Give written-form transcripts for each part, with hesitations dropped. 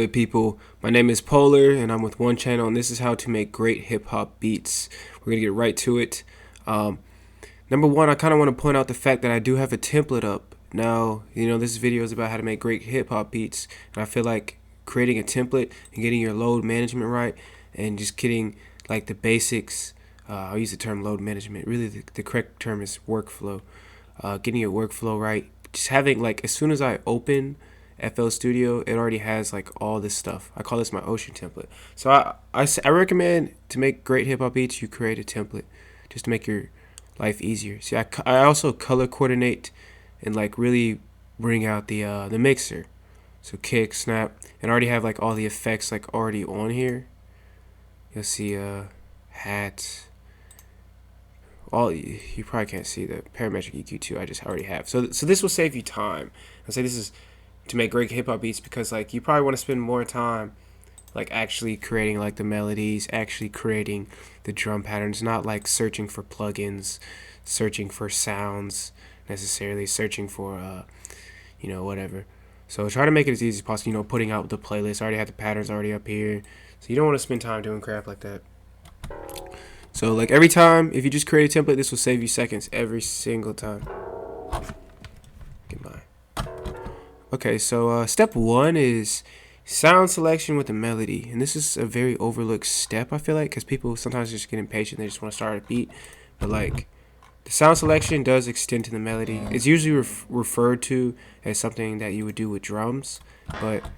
Hey people, my name is Polar and I'm with One Channel, and this is how to make great hip hop beats. We're gonna get right to it. Number one, I kind of want to point out the fact that I do have a template up. Now, this video is about how to make great hip hop beats, and I feel like creating a template and getting your load management right and just getting like the basics. I'll use the term load management. Really, the correct term is workflow. Getting your workflow right. Just having like as soon as I open FL Studio, it already has like all this stuff. I call this my ocean template. So I recommend to make great hip hop beats, you create a template just to make your life easier. See, I also color coordinate and like really bring out the mixer. So kick, snap, and I already have like all the effects like already on here. You'll see hat. All you probably can't see the parametric EQ2. I just already have. So this will save you time. I say this is to make great hip hop beats because like you probably want to spend more time like actually creating like the melodies, actually creating the drum patterns, not like searching for plugins, searching for sounds necessarily, searching for whatever. So try to make it as easy as possible, putting out the playlist. I already have the patterns already up here. So you don't want to spend time doing crap like that. So like every time, if you just create a template, this will save you seconds every single time. Goodbye. Okay, so step one is sound selection with a melody, and this is a very overlooked step, I feel like, because people sometimes just get impatient. They just want to start a beat, but like the sound selection does extend to the melody. It's usually referred to as something that you would do with drums, but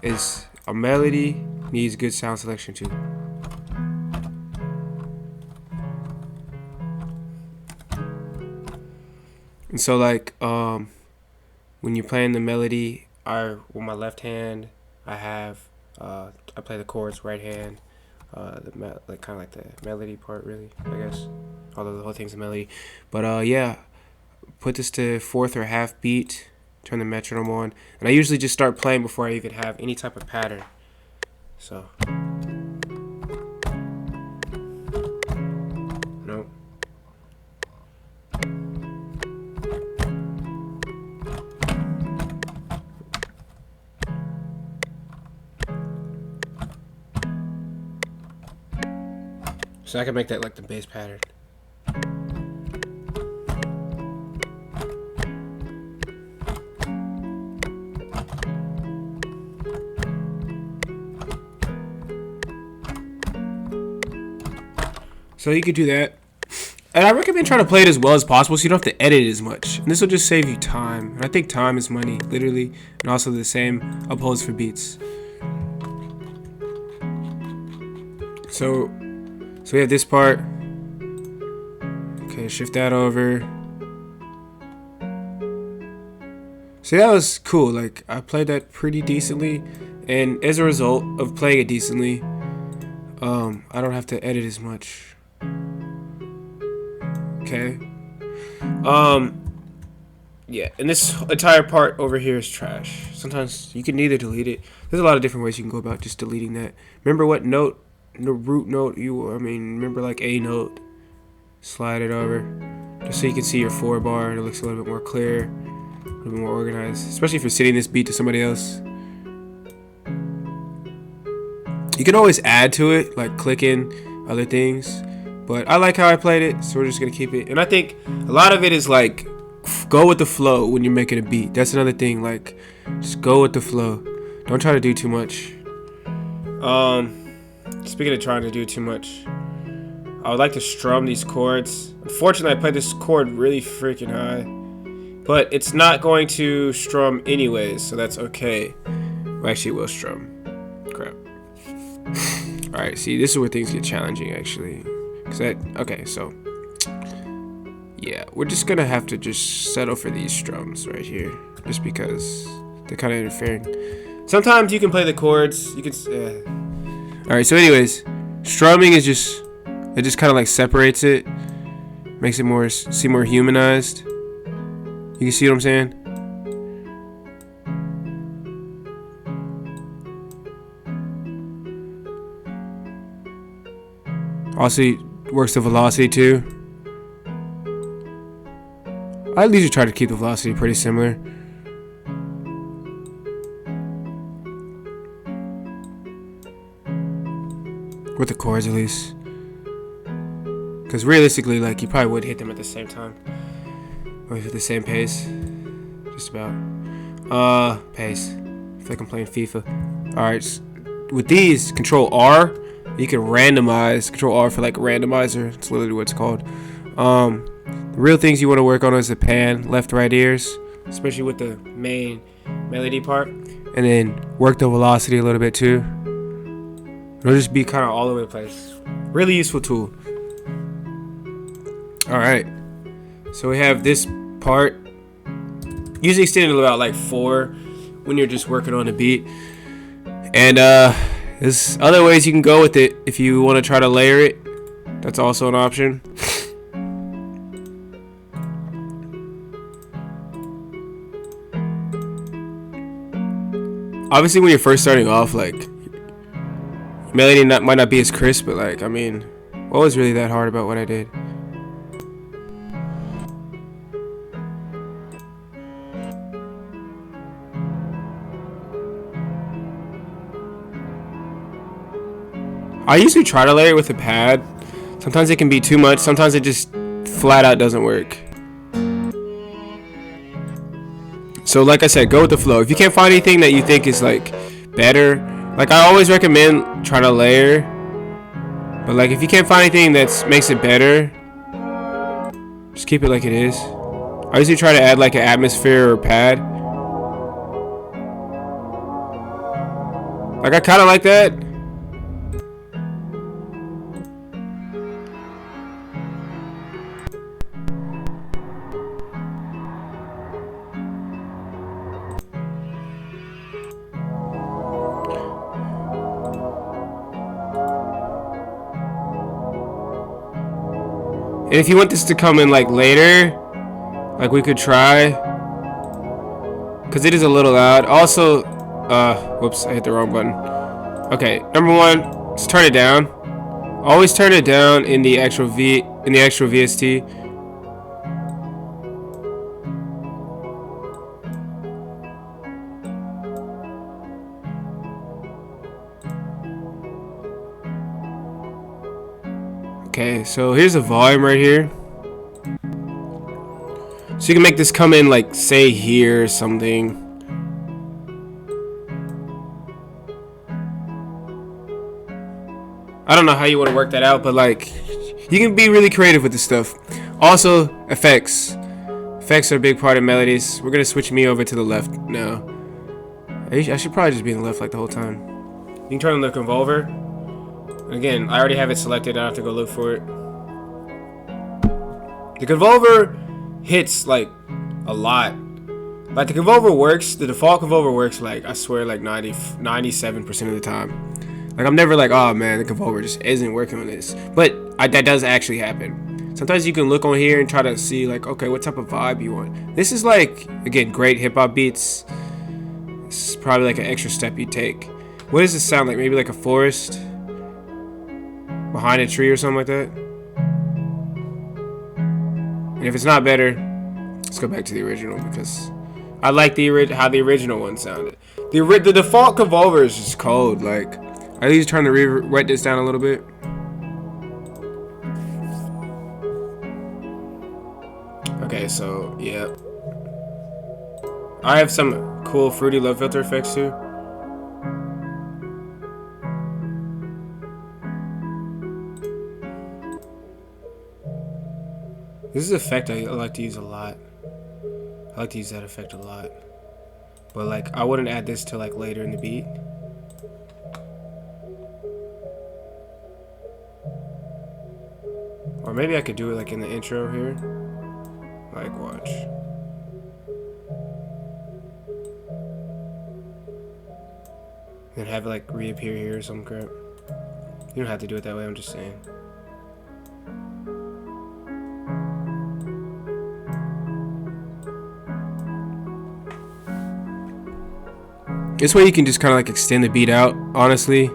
it's a melody needs good sound selection too. And so like when you're playing the melody, with my left hand, I play the chords. Right hand, like kind of like the melody part, really, I guess. Although the whole thing's a melody, but yeah, put this to fourth or half beat. Turn the metronome on, and I usually just start playing before I even have any type of pattern. So, nope. So I can make that like the bass pattern. So you could do that. And I recommend trying to play it as well as possible so you don't have to edit it as much. And this will just save you time. And I think time is money, literally. And also the same upholds for beats. So we have this part. Okay, shift that over. So that was cool. Like I played that pretty decently, and as a result of playing it decently, I don't have to edit as much. Okay. Yeah, and this entire part over here is trash. Sometimes you can either delete it. There's a lot of different ways you can go about just deleting that. Remember what note? The root note remember like A note, slide it over just so you can see your 4 bar and it looks a little bit more clear, a little bit more organized, especially if you're sending this beat to somebody else. You can always add to it, like click in other things, but I like how I played it, so we're just gonna keep it. And I think a lot of it is like go with the flow when you're making a beat. That's another thing, like just go with the flow, don't try to do too much. Speaking of trying to do too much, I would like to strum these chords. Unfortunately, I played this chord really freaking high, but it's not going to strum anyways, so that's okay. Well, actually, it will strum. Crap. Alright, see, this is where things get challenging, actually. Okay, so yeah, we're just gonna have to just settle for these strums right here, just because they're kind of interfering. Sometimes you can play the chords, you can. Alright, so anyways, strumming is just kind of like separates it, makes it seem more humanized. You can see what I'm saying? Also works the velocity too. I usually try to keep the velocity pretty similar. with the chords at least. Because realistically, like, you probably would hit them at the same time. Or at the same pace. Just about. Pace. I feel like I'm playing FIFA. Alright, with these, Control R, you can randomize. Control R for like randomizer. It's literally what it's called. The real things you want to work on is the pan, left, right ears. Especially with the main melody part. And then work the velocity a little bit too. It'll just be kind of all over the place. Really useful tool. Alright, so we have this part. Usually extended about like 4 when you're just working on a beat. And there's other ways you can go with it if you want to try to layer it. That's also an option. Obviously when you're first starting off, like, melody might not be as crisp, but like, I mean, what was really that hard about what I did? I usually try to layer it with a pad. Sometimes it can be too much. Sometimes it just flat out doesn't work. So like I said, go with the flow. If you can't find anything that you think is like better, like I always recommend trying to layer. But like if you can't find anything that makes it better, just keep it like it is. I usually try to add like an atmosphere or pad. Like I kind of like that. And if you want this to come in like later, like we could try, because it is a little loud. Also, whoops, I hit the wrong button. Okay, number 1, let's turn it down. Always turn it down in the actual VST. Okay, so here's a volume right here. So you can make this come in like, say here or something. I don't know how you want to work that out, but like, you can be really creative with this stuff. Also, effects. Effects are a big part of melodies. We're gonna switch me over to the left now. I should probably just be in the left like the whole time. You can turn on the convolver. Again, I already have it selected. I don't have to go look for it. The convolver hits like a lot. Like the convolver works. The default convolver works like, I swear, like 97% of the time. Like I'm never like, oh man, the convolver just isn't working on this. But that does actually happen. Sometimes you can look on here and try to see like, okay, what type of vibe you want. This is like, again, great hip hop beats. This is probably like an extra step you take. What does this sound like? Maybe like a forest behind a tree or something like that. And if it's not better, let's go back to the original, because I like how the original one sounded. The default convolver is just cold. Like, I usually trying to write this down a little bit. Okay, so yeah, I have some cool fruity low filter effects too. This is an effect I like to use a lot. I like to use that effect a lot. But like, I wouldn't add this till like later in the beat. Or maybe I could do it like in the intro here. Like, watch. And have it like reappear here or some crap. You don't have to do it that way, I'm just saying. This way you can just kind of like extend the beat out, honestly.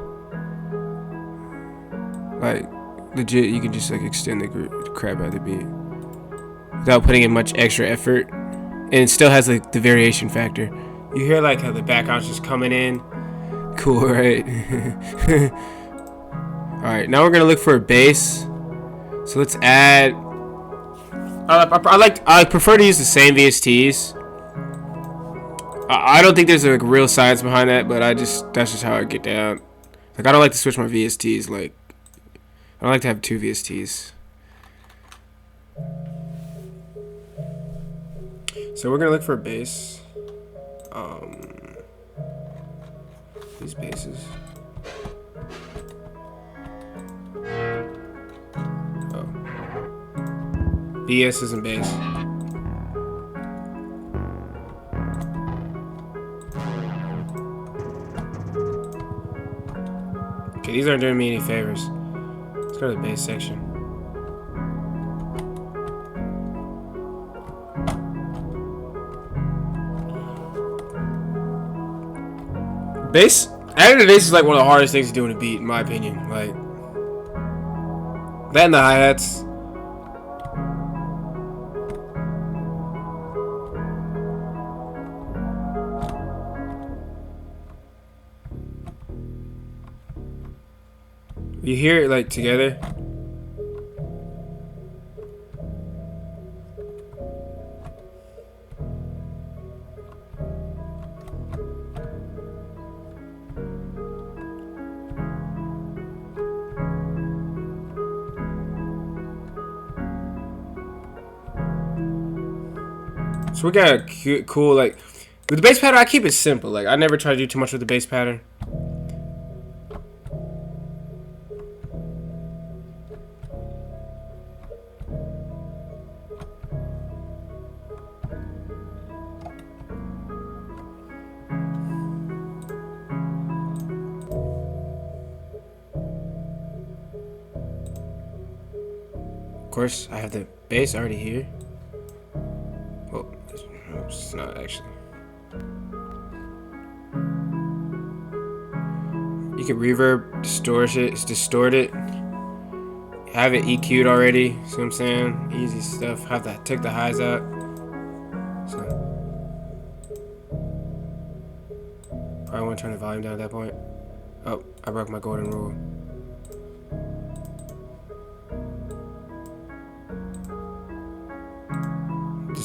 Like, legit, you can just like extend the crap out of the beat without putting in much extra effort. And it still has like the variation factor. You hear like how the background's just coming in. Cool, right? Alright, now we're gonna look for a bass. So let's add. I prefer to use the same VSTs. I don't think there's like real science behind that, but that's just how I get down. Like I don't like to switch my VSTs. Like I don't like to have two VSTs. So we're gonna look for a bass. These basses. Oh. BS isn't bass. Okay, these aren't doing me any favors. Let's go to the bass section. Bass, adding the bass is like one of the hardest things to do in a beat, in my opinion. Like that and the hi-hats. You hear it like together. So we got a cute, cool, like, with the bass pattern, I keep it simple. Like, I never try to do too much with the bass pattern. Of course, I have the bass already here. Well, it's not actually. You can reverb, distort it. Have it EQ'd already. See what I'm saying? Easy stuff. Have to take the highs out. So probably want to turn the volume down at that point. Oh, I broke my golden rule.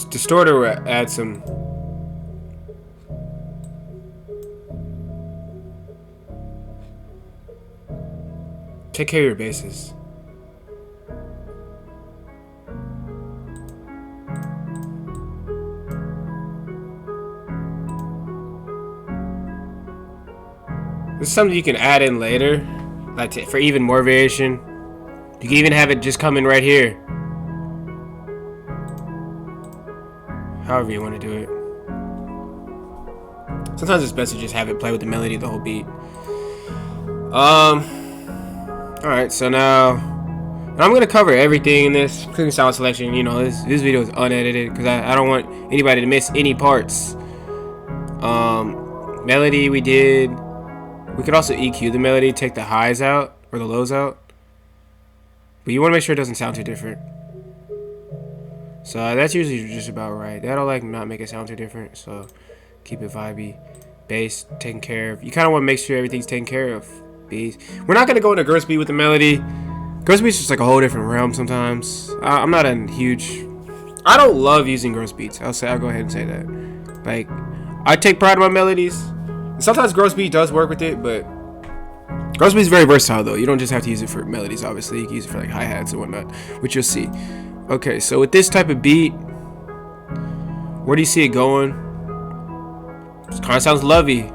Distorter will add some. Take care of your basses. This is something you can add in later, like for even more variation. You can even have it just come in right here. However you want to do it. Sometimes it's best to just have it play with the melody the whole beat. Alright, so now I'm gonna cover everything in this, including sound selection. You know, this video is unedited because I don't want anybody to miss any parts. Melody we did. We could also EQ the melody, take the highs out or the lows out. But you want to make sure it doesn't sound too different. So that's usually just about right. That'll like not make it sound too different. So keep it vibey. Bass taken care of. You kind of want to make sure everything's taken care of. Beats. We're not gonna go into gross beat with the melody. Gross beat's just like a whole different realm sometimes. I'm not a huge. I don't love using gross beats. I'll go ahead and say that. Like I take pride in my melodies. Sometimes gross beat does work with it, but gross beat is very versatile though. You don't just have to use it for melodies. Obviously, you can use it for like hi hats and whatnot, which you'll see. Okay, so with this type of beat, where do you see it going? It kind of sounds lovey.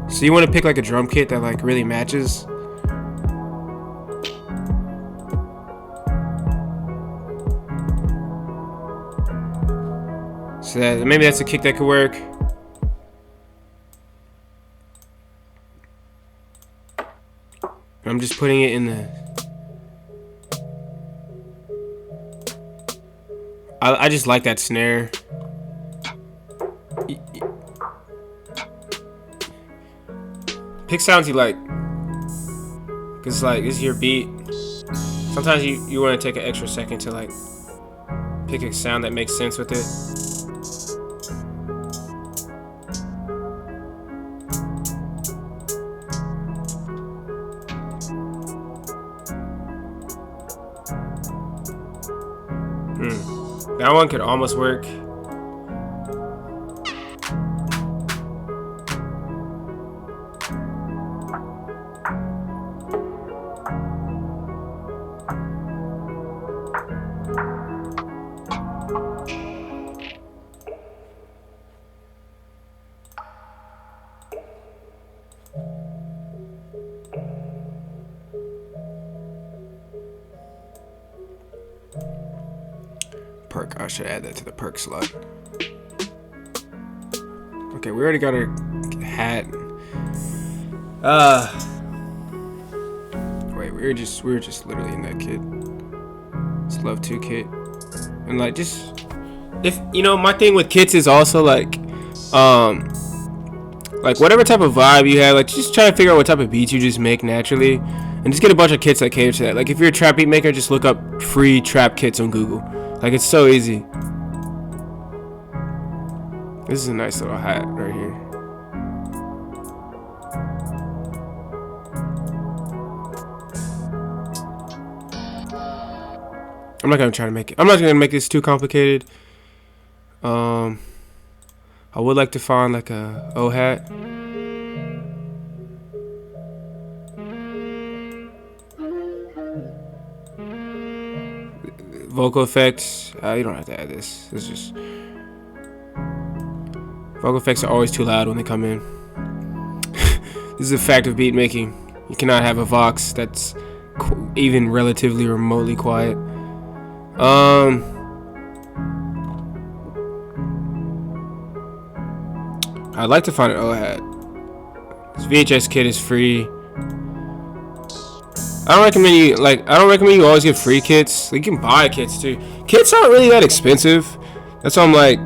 So you want to pick like a drum kit that like really matches. So that maybe that's a kick that could work. I'm just putting it in the. I just like that snare. Pick sounds you like, cause like it's your beat. Sometimes you want to take an extra second to like pick a sound that makes sense with it. That one could almost work. Perk. I should add that to the perk slot. Okay, we already got our hat. Wait, we were just literally in that kit. It's Love 2 kit. And like just if you know, my thing with kits is also like whatever type of vibe you have, like just try to figure out what type of beats you just make naturally. And just get a bunch of kits that cater to that. Like if you're a trap beat maker, just look up free trap kits on Google. Like it's so easy. This is a nice little hat right here. I'm not gonna try to make it. I'm not gonna make this too complicated. I would like to find like a O hat. Vocal effects. You don't have to add this. It's just vocal effects are always too loud when they come in. This is a fact of beat making. You cannot have a Vox that's even relatively remotely quiet. I'd like to find an O hat. This VHS kit is free. I don't recommend you always get free kits. Like, you can buy kits too. Kits aren't really that expensive. That's why I'm like,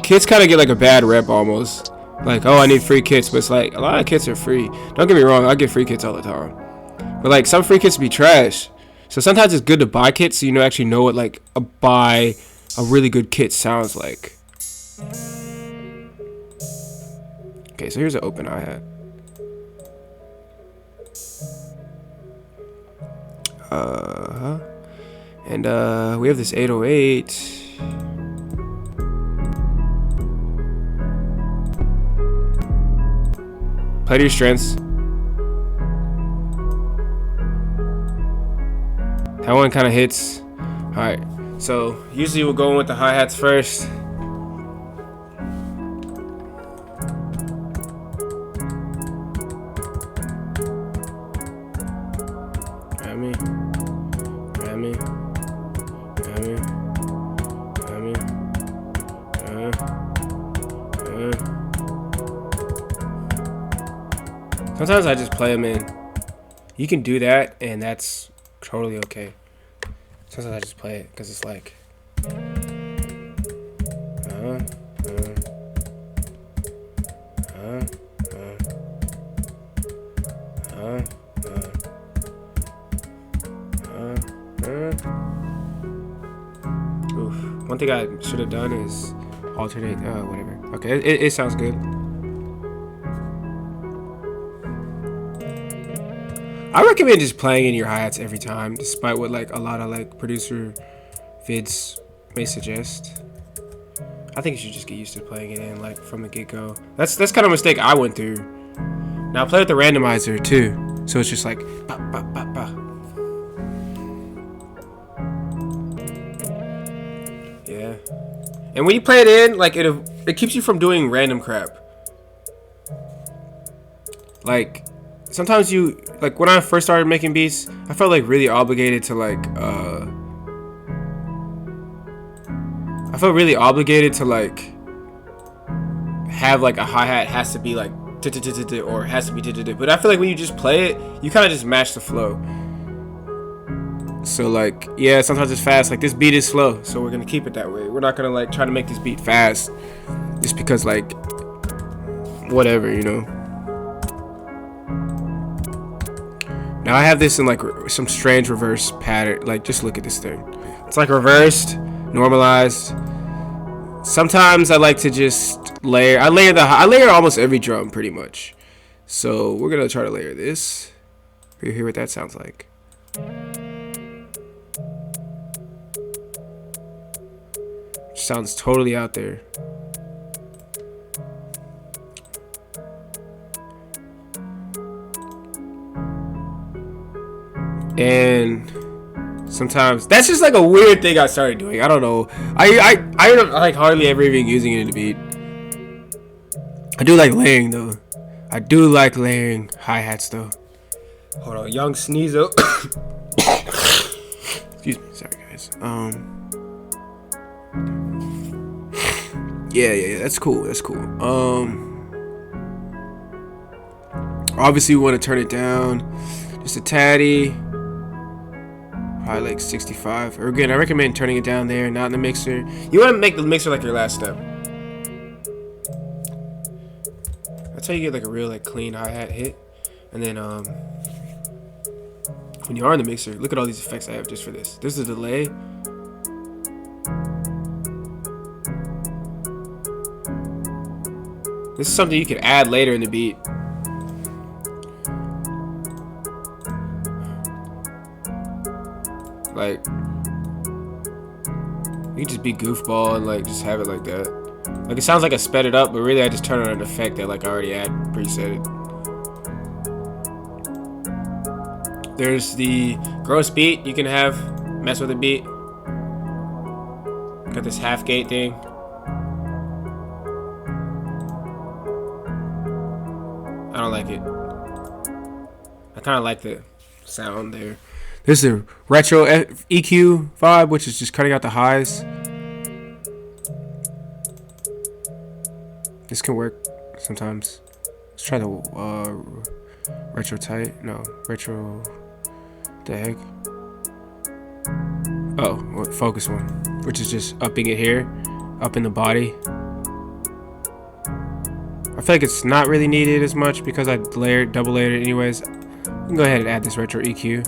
kits kind of get like a bad rep almost. Like, oh, I need free kits, but it's like a lot of kits are free. Don't get me wrong, I get free kits all the time. But like some free kits be trash. So sometimes it's good to buy kits so you actually know what like a really good kit sounds like. Okay, so here's an open hi-hat. And we have this 808. Play to your strengths. That one kind of hits. Alright, so usually we'll go in with the hi-hats first. Sometimes I just play them in. You can do that, and that's totally okay. Sometimes I just play it because it's like. Oof. One thing I should have done is alternate. Whatever. Okay, it sounds good. I recommend just playing in your hi-hats every time, despite what like a lot of like producer vids may suggest. I think you should just get used to playing it in like from the get-go. That's kind of a mistake I went through. Now I play with the randomizer too, so it's just like ba ba ba ba. Yeah, and when you play it in, like it keeps you from doing random crap. Like. Sometimes you like when I first started making beats, I felt like really obligated to like have like a hi-hat has to be like or has to be but I feel like when you just play it, you kind of just match the flow. So like yeah, sometimes it's fast. Like this beat is slow, so we're gonna keep it that way. We're not gonna like try to make this beat fast just because like whatever, you know. Now I have this in like some strange reverse pattern. Like just look at this thing. It's like reversed, normalized. Sometimes I like to just layer. I layer almost every drum pretty much. So we're gonna try to layer this. You hear what that sounds like? Sounds totally out there. And sometimes that's just like a weird thing I started doing. I don't know. I don't like hardly ever even using it in the beat. I do like layering though. I do like layering hi-hats though. Hold on, young sneezo. Excuse me, sorry guys. Yeah, that's cool. That's cool. Obviously we want to turn it down just a tatty. Probably like 65. Or again, I recommend turning it down there, not in the mixer. You want to make the mixer like your last step. That's how you get like a real like clean hi-hat hit. And then when you are in the mixer, look at all these effects I have just for this. This is a delay. This is something you can add later in the beat. Like, you can just be goofball and like just have it like that. Like it sounds like I sped it up, but really I just turn on an effect that like I already had preset it. There's the gross beat. You can have mess with the beat. Got this half gate thing. I don't like it. I kind of like the sound there. There's the retro EQ vibe, which is just cutting out the highs. This can work sometimes. Let's try the retro tight. No, retro. The heck? Oh, focus one, which is just upping it here, up in the body. I feel like it's not really needed as much because I double layered it anyways. We can go ahead and add this retro EQ.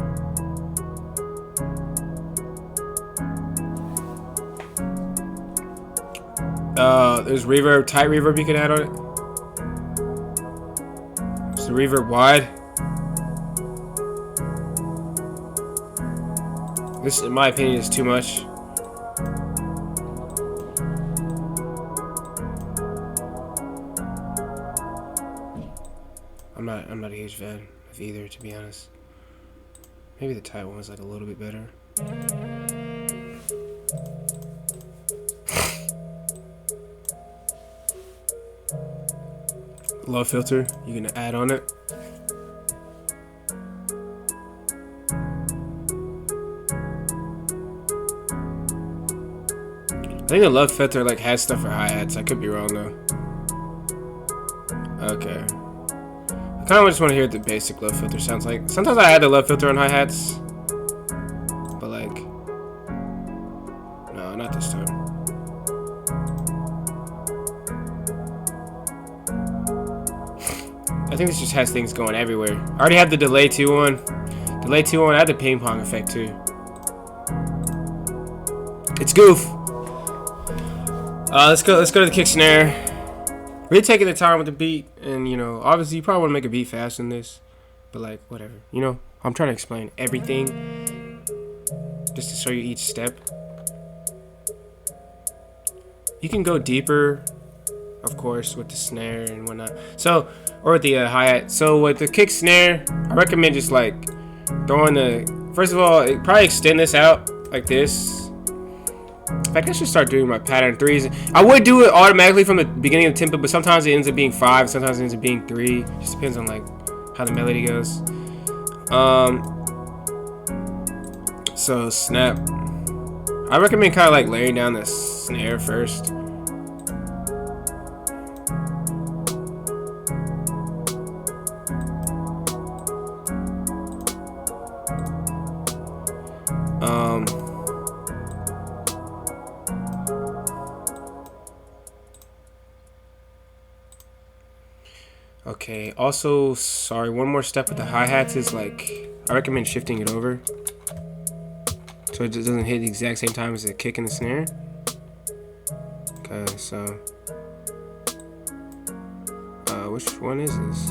There's reverb, tight reverb you can add on it. It's the reverb wide. This, in my opinion, is too much. I'm not a huge fan of either, to be honest. Maybe the tight one was like a little bit better. Low filter, you can add on it. I think the low filter like has stuff for hi-hats. I could be wrong though. Okay. I kind of just want to hear what the basic low filter sounds like. Sometimes I add the low filter on hi-hats, but like, no, not this time. I think this just has things going everywhere. I already have the delay 2 on. Delay 2 on. I have the ping pong effect too. It's goof. Let's go to the kick snare. Really taking the time with the beat, and you know, obviously you probably want to make a beat faster than this, but like whatever. You know, I'm trying to explain everything just to show you each step. You can go deeper, of course, with the snare and whatnot. So, or with the hi-hat. So with the kick snare, I recommend just like throwing the. First of all, probably extend this out like this. In fact, I should start doing my pattern 3s. I would do it automatically from the beginning of the tempo, but sometimes it ends up being 5, sometimes it ends up being 3. Just depends on like how the melody goes. So snap. I recommend kind of like layering down the snare first. Okay, also, sorry, one more step with the hi-hats is like, I recommend shifting it over so it doesn't hit the exact same time as the kick and the snare. Okay, so, which one is this?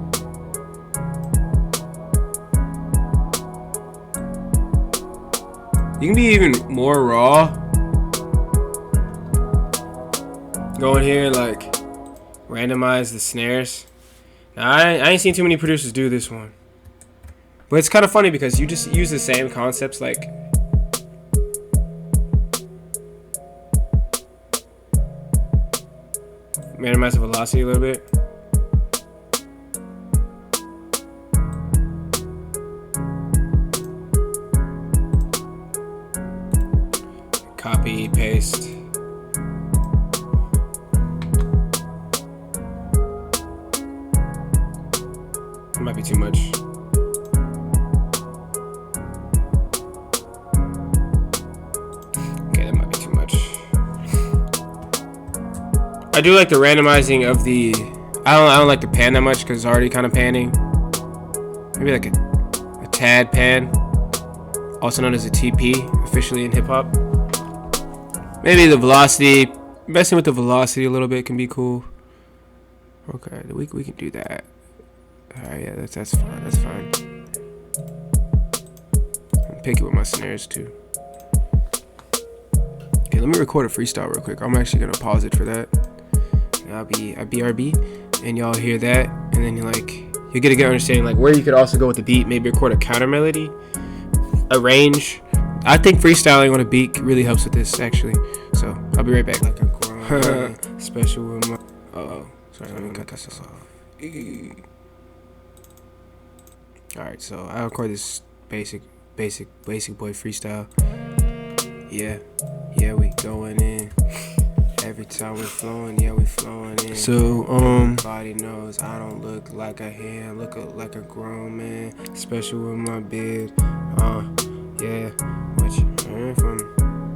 You can be even more raw. Go in here and like randomize the snares. Now I ain't seen too many producers do this one, but it's kind of funny because you just use the same concepts, like randomize the velocity a little bit. Copy, paste. It might be too much. Okay, that might be too much. I do like the randomizing of the. I don't like the pan that much because it's already kind of panning. Maybe like a tad pan, also known as a TP, officially in hip hop. Maybe the velocity, messing with the velocity a little bit can be cool. Okay, we can do that. Alright, yeah, that's fine. That's fine. I'm picky with my snares too. Okay, let me record a freestyle real quick. I'm actually gonna pause it for that. And I'll be a BRB, and y'all hear that, and then you get a good understanding like where you could also go with the beat. Maybe record a counter melody, a range. I think freestyling on a beat really helps with this actually. So I'll be right back. Like a grind, special with my. Sorry, let me cut this off. Alright, so I record this basic boy freestyle. Yeah, we going in. Every time we flowing, yeah, we flowing in. So, everybody knows I don't look like a hand, look like a grown man. Special with my beard. Yeah. What you heard from?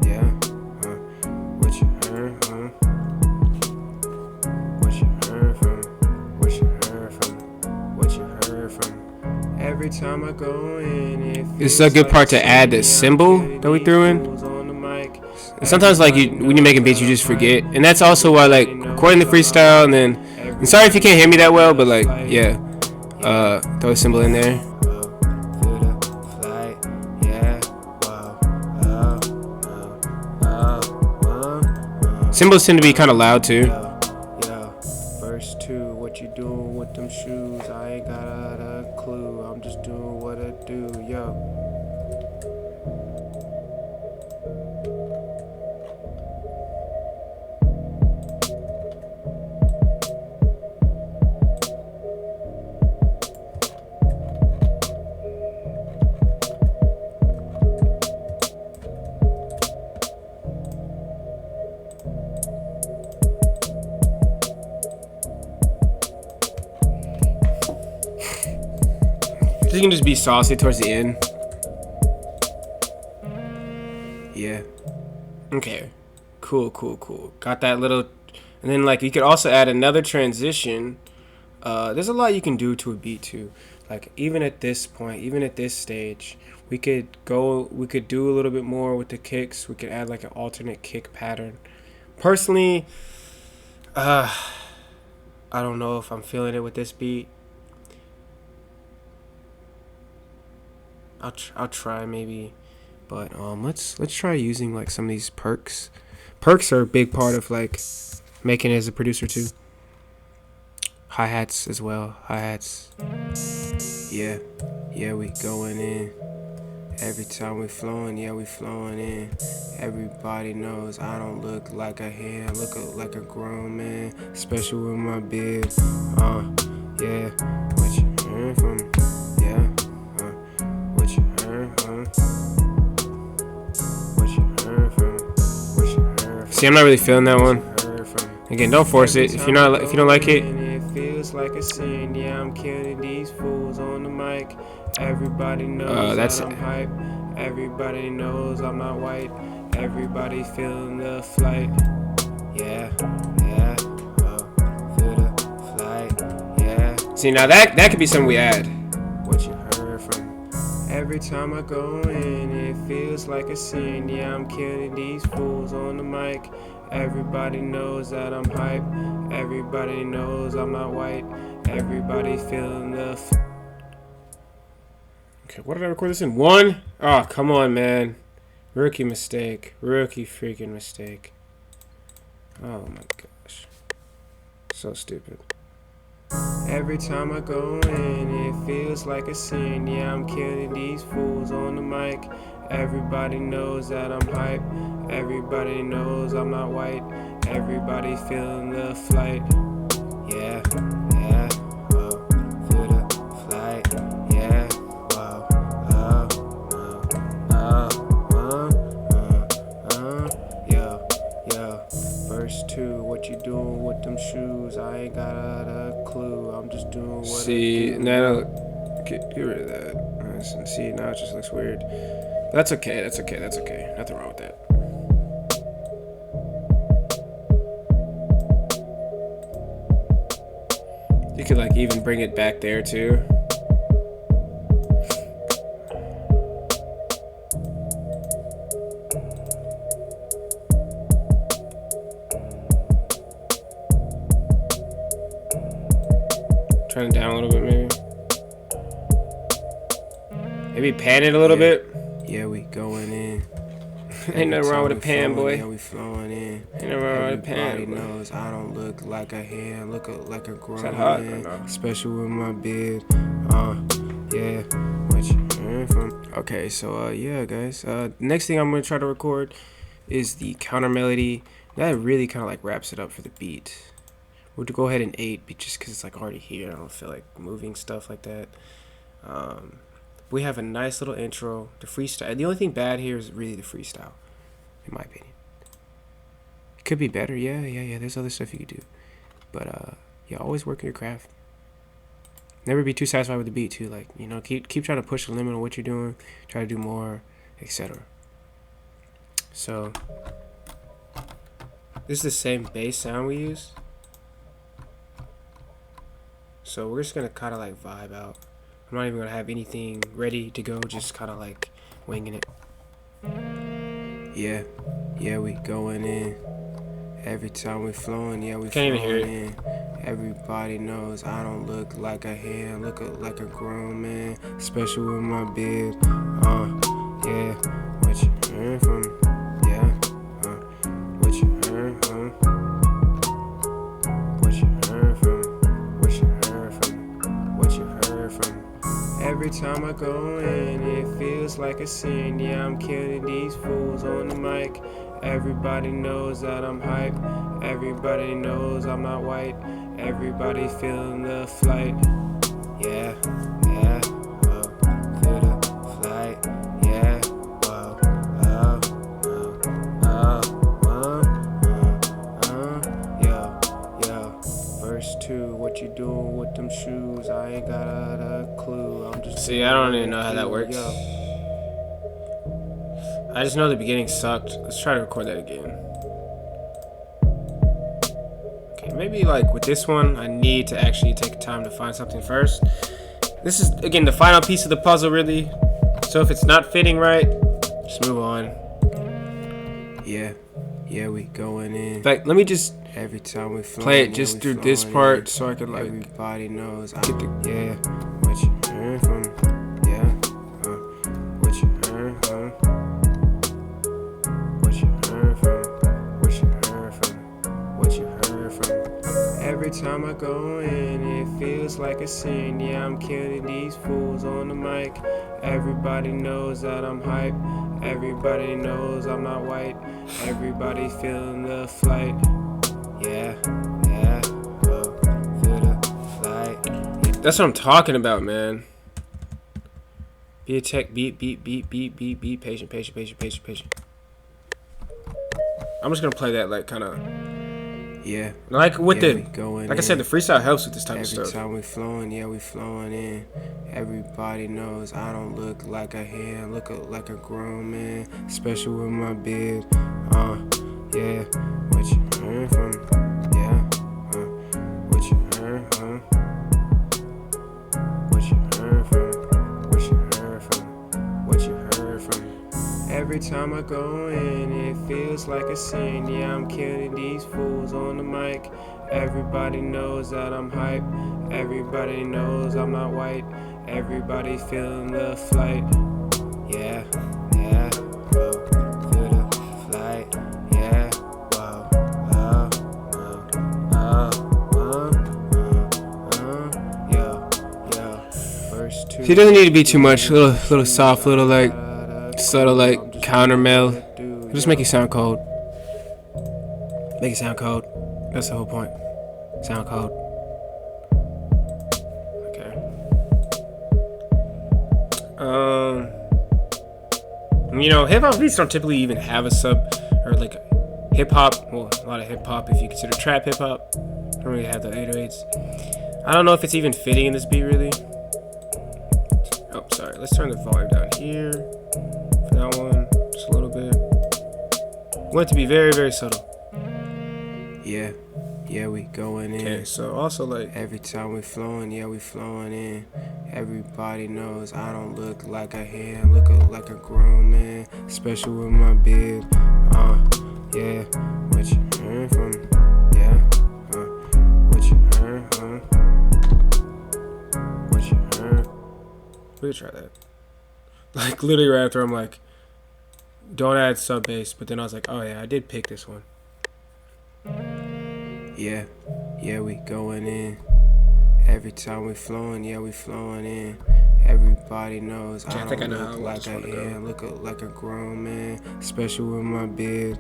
Yeah. What you heard, What you heard from? What you heard from? What you heard from? Every time I go in, it's a good part to add the cymbal that we threw in. And sometimes, like when you're making beats, you just forget, and that's also why, like, recording the freestyle, and then. I'm sorry if you can't hear me that well, but like, yeah, throw a cymbal in there. Cymbals tend to be kind of loud too. Verse 2, what you doing with them shoes? I ain't got a clue. I'm just doing what I do, yo. You can just be saucy towards the end. Yeah. Okay. Cool. Got that little, and then like you could also add another transition. There's a lot you can do to a beat too. Like even at this point, even at this stage, we could do a little bit more with the kicks. We could add like an alternate kick pattern. Personally, I don't know if I'm feeling it with this beat. I'll try maybe, but let's try using like some of these perks. Perks are a big part of like making it as a producer too. Hi-hats as well. Hi-hats. Yeah, we going in. Every time we flowing, yeah, we flowing in. Everybody knows I don't look like a hand, look like a grown man. Special with my beard. Yeah. What you heard from? Yeah. What you heard, What you heard from? What you heard from? See, I'm not really feeling that one. Again, don't force it. If you don't like it. It feels like a sin. Yeah, I'm killing these fools on the mic. Everybody knows that I'm hype. Everybody knows I'm not white. Everybody feeling the flight. Yeah. Feel the flight. Yeah. See, now that could be something we add. What you heard from? Every time I go in, it feels like a sin. Yeah, I'm killing these fools on the mic. Everybody knows that I'm hype. Everybody knows I'm not white. Everybody feeling the. Okay, what did I record this in? 1? Oh, come on, man. Rookie mistake. Rookie freaking mistake. Oh my gosh. So stupid. Every time I go in, it feels like a sin. Yeah, I'm killing these fools on the mic. Everybody knows that I'm hype. Everybody knows I'm not white. Everybody feeling the flight. Yeah, yeah, whoa, feel the flight. Yeah, whoa, yo. Verse 2, what you doing with them shoes? I ain't got a clue. I'm just doing what See, I do. now get rid of that. See, now it just looks weird. That's okay. Nothing wrong with that. You could like even bring it back there too. Turn it down a little bit, maybe. Maybe pan it a little bit. Yeah, we going in. Ain't nothing wrong with a pan, boy. Yeah, we flowing in. Ain't nothing wrong with a pan. Everybody knows I don't look like a hand, look like a grown that hot or man. no? Especially with my beard. Yeah. What you heard from? Okay, so yeah, guys. Next thing I'm gonna try to record is the counter melody. That really kind of like wraps it up for the beat. We'll go ahead and 8 just because it's like already here. I don't feel like moving stuff like that. We have a nice little intro. The freestyle. The only thing bad here is really the freestyle, in my opinion. It could be better. Yeah. There's other stuff you could do, but yeah, always work on your craft. Never be too satisfied with the beat too. Like, you know, keep trying to push the limit on what you're doing. Try to do more, etc. So this is the same bass sound we use. So we're just gonna kind of like vibe out. I'm not even gonna have anything ready to go, just kind of like winging it. Yeah, we going in. Every time we flowing, yeah, we Can't even hear it. in. Everybody knows I don't look like a hand, look like a grown man, especially with my beard. Yeah, what you heard from? Yeah, what you heard, what you heard from? What you heard from? What you heard from? Every time I go in, it feels like a sin. Yeah, I'm killing these fools on the mic. Everybody knows that I'm hype. Everybody knows I'm not white. Everybody feeling the flight. Yeah, whoa, feel the flight. Yeah, whoa, yo. Verse 2, what you doing with them shoes? I ain't got a clue. I'm just. See, I don't even know how that works. Yo. I just know the beginning sucked. Let's try to record that again. Okay, maybe like with this one, I need to actually take time to find something first. This is, again, the final piece of the puzzle, really. So if it's not fitting right, just move on. Yeah, we going in. In fact, let me just Every time we play it just through this part so I could like everybody knows I get the yeah. What you heard from? Yeah. What you heard from? What you heard from? What you heard from? What you heard from? Every time I go in, it feels like a sin. Yeah, I'm killing these fools on the mic. Everybody knows that I'm hype. Everybody knows I'm not white. Everybody feeling the flight. Yeah, whoa, feel the flight. Yeah. That's what I'm talking about, man. Be a tech, beat, patient. I'm just gonna play that like kind of Yeah. like with Yeah, the we going like I said, in. the freestyle helps with this type of Every stuff. time we flowing, yeah, we flowing in. Everybody knows I don't look like a hand, look like a grown man, especially with my beard. Yeah, what you heard from? Yeah, what you heard, What you heard from? What you heard from? What you heard from? Every time I go in, it feels like a sin. Yeah, I'm killing these fools on the mic. Everybody knows that I'm hype. Everybody knows I'm not white. Everybody feeling the flight. Yeah, whoa, She doesn't need to be too much. Little soft, little like subtle like counter mel. Just make it sound cold. Make it sound cold. That's the whole point. Sound cold. Okay. You know, hip hop beats don't typically even have a sub or like hip hop. Well, a lot of hip hop if you consider trap hip hop. Don't really have the 808s. I don't know if it's even fitting in this beat really. Oh, sorry. Let's turn the volume down here for that one, just a little bit. Want it to be very, very subtle. Yeah, yeah, we going in. Okay, so also like Every time we flowing, yeah, we flowing in. Everybody knows I don't look like a hand, look like a grown man. Special with my beard, yeah. What you heard from? Yeah, what you heard, What you heard? we could try that. Like literally right after I'm like, don't add sub bass, but then I was like, oh yeah, I did pick this one. Yeah, yeah, we going in. Every time we flowing, yeah, we flowing in. Everybody knows Okay, I I think don't I know look how I like just a wanna go. hand, look like a grown man. Special with my beard,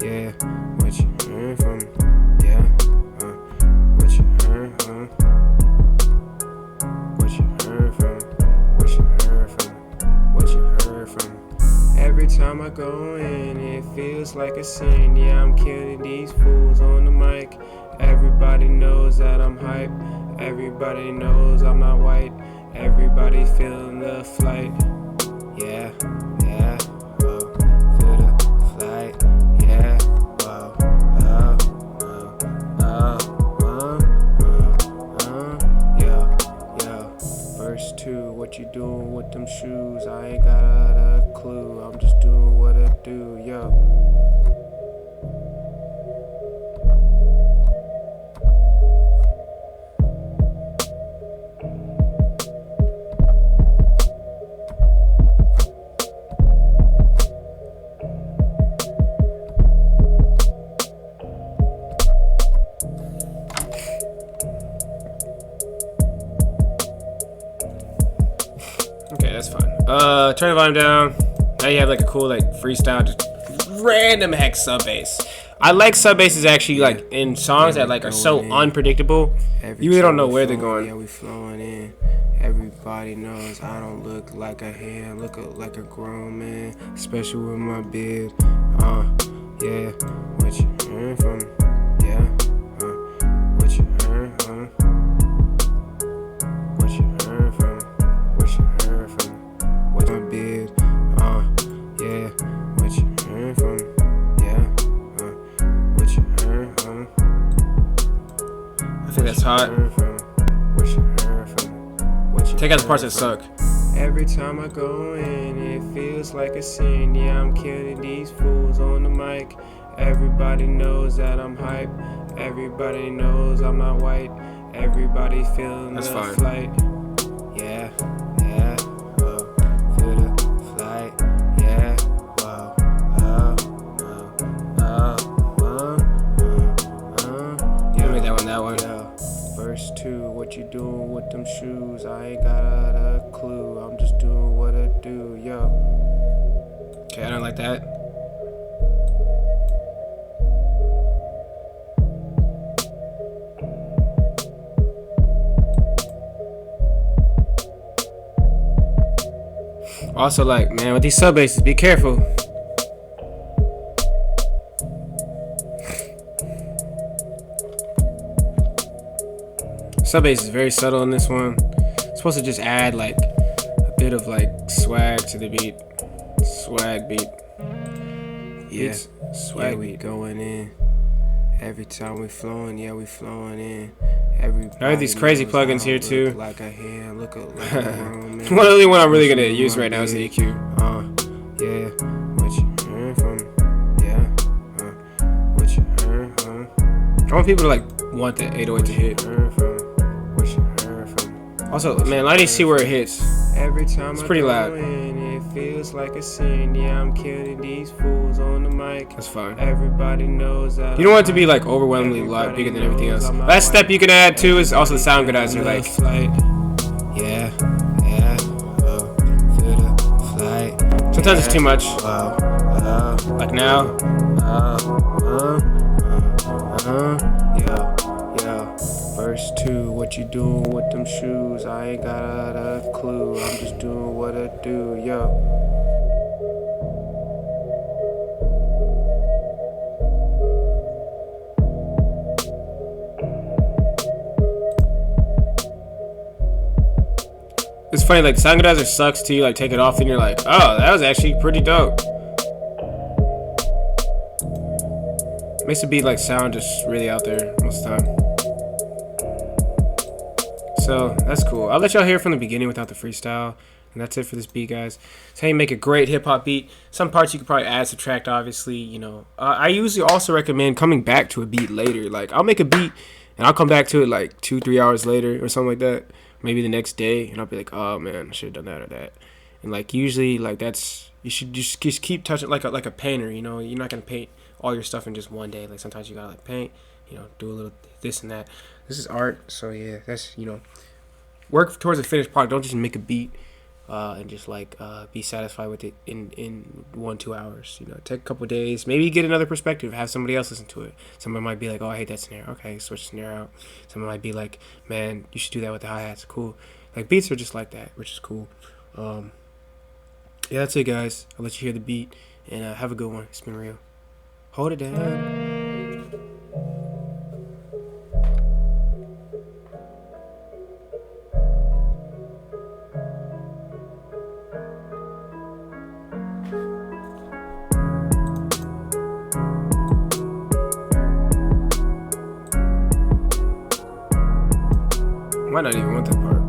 yeah. What you heard from? Yeah, what you heard, What you heard from? What you heard from? What you heard from? Every time I go in, it feels like a sin. Yeah, I'm killing these fools on the mic. Everybody knows that I'm hype. Everybody knows I'm not white. Everybody feeling the flight. Yeah, yeah, whoa. Feel the flight. Yeah, whoa. Yo, verse 2, what you doing with them shoes? I ain't got a clue. I'm just doing what I do, yo. Okay, that's fine. Turn the volume down. Now you have like a cool like freestyle, just random hex sub bass. I like sub basses actually like in songs that like are so unpredictable. You really don't know where they're going. Yeah, we flowing in. Everybody knows I don't look like a hand, look like a grown man. Special with my beard, yeah. What you heard from? Yeah, what you heard, What you heard from? What you heard from? What my beard, yeah. What you heard from? Yeah, what you heard, I think that's hot. What you heard from? What you Take out the parts heard that from? suck. Every time I go in, it feels like a sin. Yeah, I'm killing these fools on the mic. Everybody knows that I'm hype. Everybody knows I'm not white. Everybody feeling That's the fine. flight. Yeah, yeah, whoa. Feel the flight. Yeah, whoa. You make that one, that one. Yeah. Verse 2, what you doing with them shoes? I ain't got a clue. I'm just doing what I do, yo. Okay, I don't like that. Also, like, man, with these sub basses, be careful. Sub bass is very subtle in this one. It's supposed to just add like a bit of like swag to the beat. Swag beat. Yeah, Beats, swag, swag we beat. going in. Every time we flowing, yeah, we flowing in. Everybody I have these crazy knows plugins I here, don't too. look like a hand, look like a grown man. One of the one I'm really gonna Special with use my right now is the beard. EQ. Yeah, what you heard from? Yeah, what you heard, I want people to like want the 808 to hit. Heard from? What you heard from? Also, man, let me see where it hits. Every time It's I pretty go loud. in, it feels like a sin. Yeah, I'm killing these fools on the mic. That's fine. Everybody knows that. You don't want it to be like overwhelmingly loud, bigger than everything else. Last step you can add too is also the sound organizer. Like, yeah. sometimes it's too much. Like now. Yeah. Verse 2, what you doing with them shoes? I ain't got a clue. I'm just doing what I do, yo. It's funny, like, Sanitizer sucks till you, like, take it off and you're like, oh, that was actually pretty dope. Makes the beat, like, sound just really out there most of the time. So, that's cool. I'll let y'all hear from the beginning without the freestyle. And that's it for this beat, guys. It's how you make a great hip-hop beat. Some parts you could probably add, subtract, obviously, you know. I usually also recommend coming back to a beat later. Like, I'll make a beat, and I'll come back to it, like, 2-3 hours later or something like that. Maybe the next day, and I'll be like, oh man, I should have done that or that. And like usually, like that's you should just keep touching like a painter. You know, you're not gonna paint all your stuff in just one day. Like sometimes you gotta like paint, you know, do a little this and that. This is art, so yeah, that's work towards a finished product. Don't just make a beat and just like be satisfied with it in 1-2 hours. You know, take a couple days, maybe get another perspective, have somebody else listen to it. Somebody might be like, oh, I hate that snare. Okay, switch the snare out. Someone might be like, man, you should do that with the hi-hats. Cool. Like beats are just like that, which is cool. Yeah, that's it, guys. I'll let you hear the beat and have a good one. It's been real. Hold it down. Might not even want that part.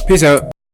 Peace out.